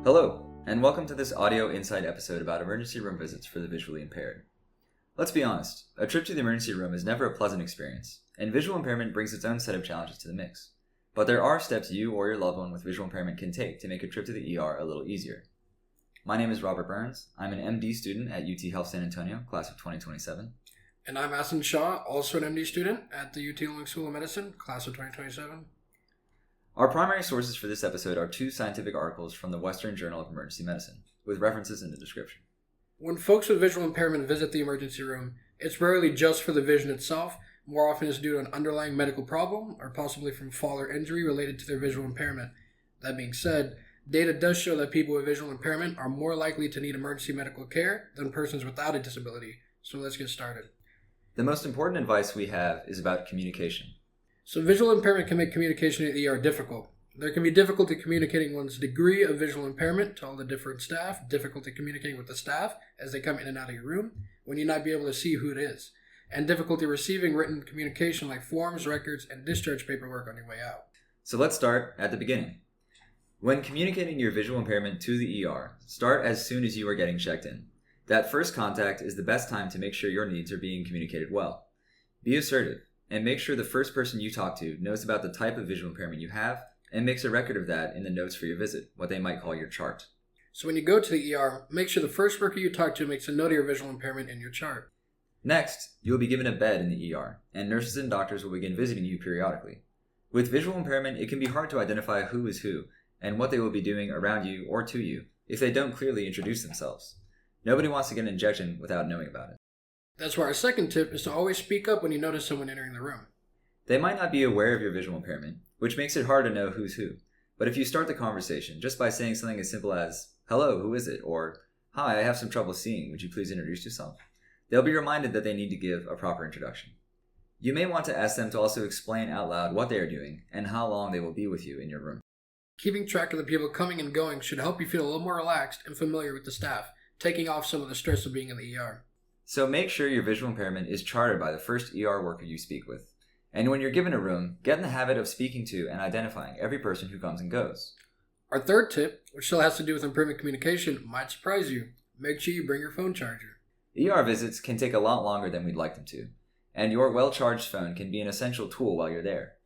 Hello, and welcome to this AudioInsight episode about emergency room visits for the visually impaired. Let's be honest, a trip to the emergency room is never a pleasant experience, and visual impairment brings its own set of challenges to the mix. But there are steps you or your loved one with visual impairment can take to make a trip to the ER a little easier. My name is Robert Burns. I'm an MD student at UT Health San Antonio, class of 2027. And I'm Asin Shah, also an MD student at the UT Long School of Medicine, class of 2027. Our primary sources for this episode are two scientific articles from the Western Journal of Emergency Medicine, with references in the description. When folks with visual impairment visit the emergency room, it's rarely just for the vision itself. More often it's due to an underlying medical problem or possibly from fall or injury related to their visual impairment. That being said, data does show that people with visual impairment are more likely to need emergency medical care than persons without a disability. So let's get started. The most important advice we have is about communication. So visual impairment can make communication in the ER difficult. There can be difficulty communicating one's degree of visual impairment to all the different staff, difficulty communicating with the staff as they come in and out of your room when you not be able to see who it is, and difficulty receiving written communication like forms, records, and discharge paperwork on your way out. So let's start at the beginning. When communicating your visual impairment to the ER, start as soon as you are getting checked in. That first contact is the best time to make sure your needs are being communicated well. Be assertive, and make sure the first person you talk to knows about the type of visual impairment you have and makes a record of that in the notes for your visit, what they might call your chart. So when you go to the ER, make sure the first worker you talk to makes a note of your visual impairment in your chart. Next, you will be given a bed in the ER, and nurses and doctors will begin visiting you periodically. With visual impairment, it can be hard to identify who is who and what they will be doing around you or to you if they don't clearly introduce themselves. Nobody wants to get an injection without knowing about it. That's why our second tip is to always speak up when you notice someone entering the room. They might not be aware of your visual impairment, which makes it hard to know who's who. But if you start the conversation just by saying something as simple as, "Hello, who is it?" or "Hi, I have some trouble seeing, would you please introduce yourself?" they'll be reminded that they need to give a proper introduction. You may want to ask them to also explain out loud what they are doing and how long they will be with you in your room. Keeping track of the people coming and going should help you feel a little more relaxed and familiar with the staff, taking off some of the stress of being in the ER. So make sure your visual impairment is charted by the first ER worker you speak with. And when you're given a room, get in the habit of speaking to and identifying every person who comes and goes. Our third tip, which still has to do with improving communication, might surprise you. Make sure you bring your phone charger. ER visits can take a lot longer than we'd like them to, and your well-charged phone can be an essential tool while you're there.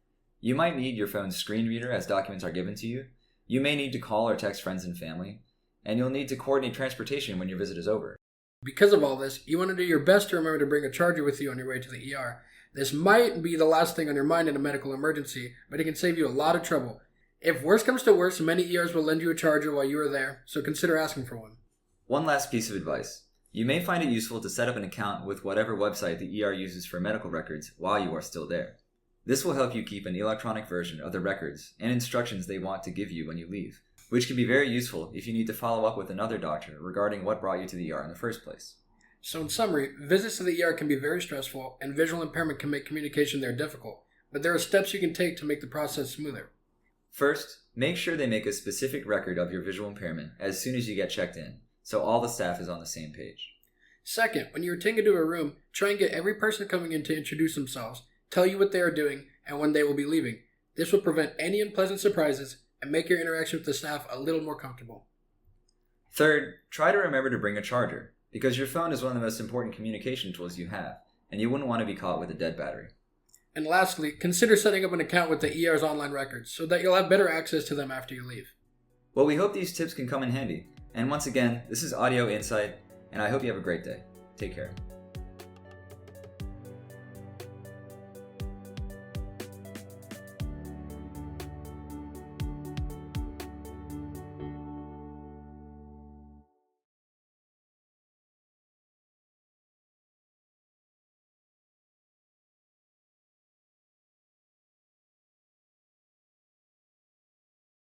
You might need your phone's screen reader as documents are given to you. You may need to call or text friends and family, and you'll need to coordinate transportation when your visit is over. Because of all this, you want to do your best to remember to bring a charger with you on your way to the ER. This might be the last thing on your mind in a medical emergency, but it can save you a lot of trouble. If worse comes to worse, many ERs will lend you a charger while you are there, so consider asking for one. One last piece of advice. You may find it useful to set up an account with whatever website the ER uses for medical records while you are still there. This will help you keep an electronic version of the records and instructions they want to give you when you leave, which can be very useful if you need to follow up with another doctor regarding what brought you to the ER in the first place. So in summary, visits to the ER can be very stressful, and visual impairment can make communication there difficult, but there are steps you can take to make the process smoother. First, make sure they make a specific record of your visual impairment as soon as you get checked in, so all the staff is on the same page. Second, when you're taken to a room, try and get every person coming in to introduce themselves, tell you what they are doing, and when they will be leaving. This will prevent any unpleasant surprises and make your interaction with the staff a little more comfortable. Third, try to remember to bring a charger, because your phone is one of the most important communication tools you have, and you wouldn't want to be caught with a dead battery. And lastly, consider setting up an account with the ER's online records so that you'll have better access to them after you leave. Well, we hope these tips can come in handy. And once again, this is AudioInsight, and I hope you have a great day. Take care.